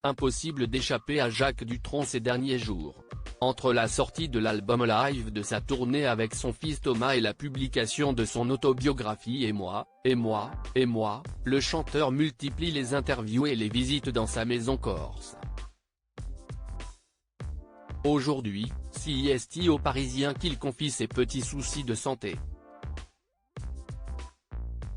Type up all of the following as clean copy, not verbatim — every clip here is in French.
impossible d'échapper à Jacques Dutronc ces derniers jours. Entre la sortie de l'album live de sa tournée avec son fils Thomas et la publication de son autobiographie Et moi, le chanteur multiplie les interviews et les visites dans sa maison corse. Aujourd'hui, c'est aux Parisiens qu'il confie ses petits soucis de santé.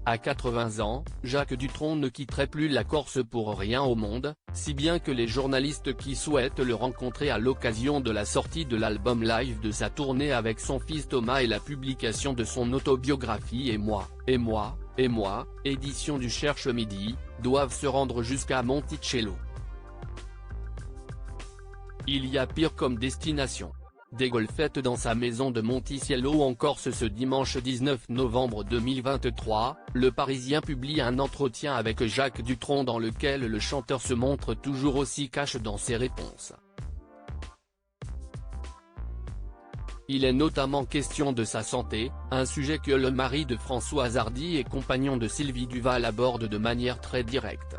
À 80 ans, Jacques Dutronc ne quitterait plus la Corse pour rien au monde, si bien que les journalistes qui souhaitent le rencontrer à l'occasion de la sortie de l'album live de sa tournée avec son fils Thomas et la publication de son autobiographie Et moi, édition du Cherche Midi, doivent se rendre jusqu'à Monticello. Il y a pire comme destination. Des golfettes dans sa maison de Monticello en Corse ce dimanche 19 novembre 2023, Le Parisien publie un entretien avec Jacques Dutronc dans lequel le chanteur se montre toujours aussi cash dans ses réponses. Il est notamment question de sa santé, un sujet que le mari de Françoise Hardy et compagnon de Sylvie Duval aborde de manière très directe.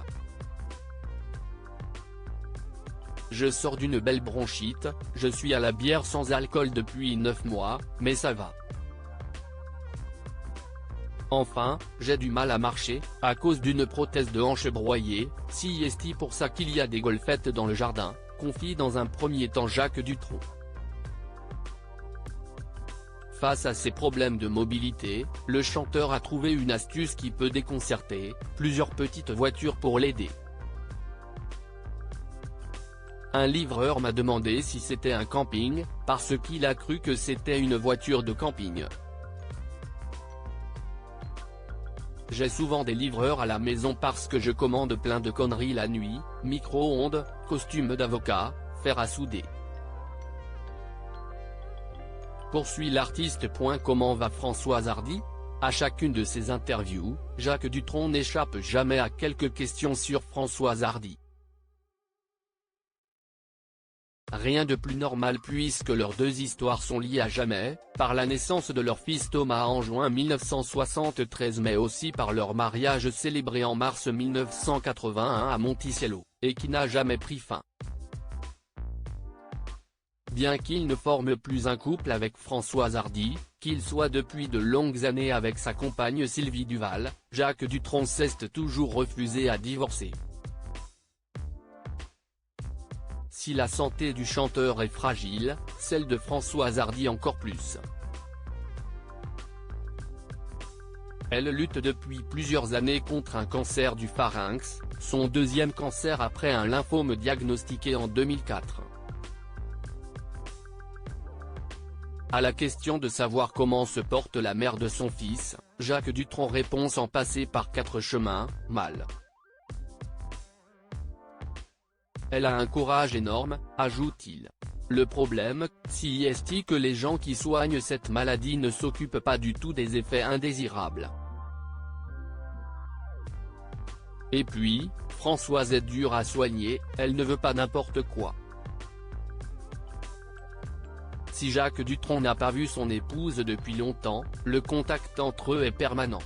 Je sors d'une belle bronchite, je suis à la bière sans alcool depuis 9 mois, mais ça va. Enfin, j'ai du mal à marcher, à cause d'une prothèse de hanche broyée, c'est pour ça qu'il y a des golfettes dans le jardin, confie dans un premier temps Jacques Dutronc. Face à ces problèmes de mobilité, le chanteur a trouvé une astuce qui peut déconcerter, plusieurs petites voitures pour l'aider. Un livreur m'a demandé si c'était un camping, parce qu'il a cru que c'était une voiture de camping. J'ai souvent des livreurs à la maison parce que je commande plein de conneries la nuit, micro-ondes, costume d'avocat, fer à souder. Poursuit l'artiste. Comment va Françoise Hardy ? À chacune de ses interviews, Jacques Dutronc n'échappe jamais à quelques questions sur Françoise Hardy. Rien de plus normal puisque leurs deux histoires sont liées à jamais, par la naissance de leur fils Thomas en juin 1973 mais aussi par leur mariage célébré en mars 1981 à Monticello, et qui n'a jamais pris fin. Bien qu'il ne forme plus un couple avec Françoise Hardy, qu'il soit depuis de longues années avec sa compagne Sylvie Duval, Jacques Dutronc s'est toujours refusé à divorcer. Si la santé du chanteur est fragile, celle de Françoise Hardy encore plus. Elle lutte depuis plusieurs années contre un cancer du pharynx, son deuxième cancer après un lymphome diagnostiqué en 2004. À la question de savoir comment se porte la mère de son fils, Jacques Dutronc répond sans passer par 4 chemins, mal. Elle a un courage énorme, ajoute-t-il. Le problème, c'est que les gens qui soignent cette maladie ne s'occupent pas du tout des effets indésirables. Et puis, Françoise est dure à soigner, elle ne veut pas n'importe quoi. Si Jacques Dutronc n'a pas vu son épouse depuis longtemps, le contact entre eux est permanent.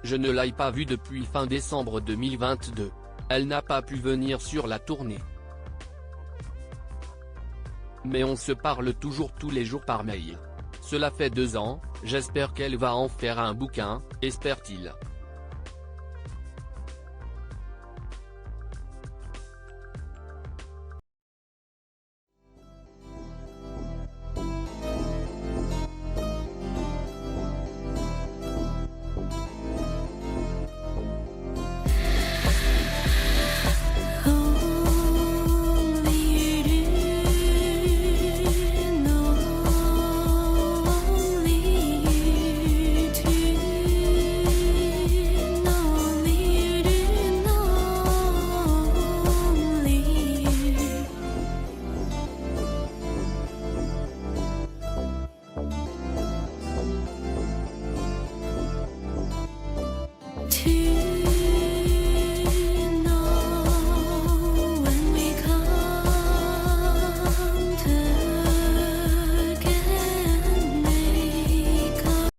Je ne l'ai pas vue depuis fin décembre 2022. Elle n'a pas pu venir sur la tournée. Mais on se parle toujours tous les jours par mail. Cela fait 2 ans, j'espère qu'elle va en faire un bouquin, espère-t-il.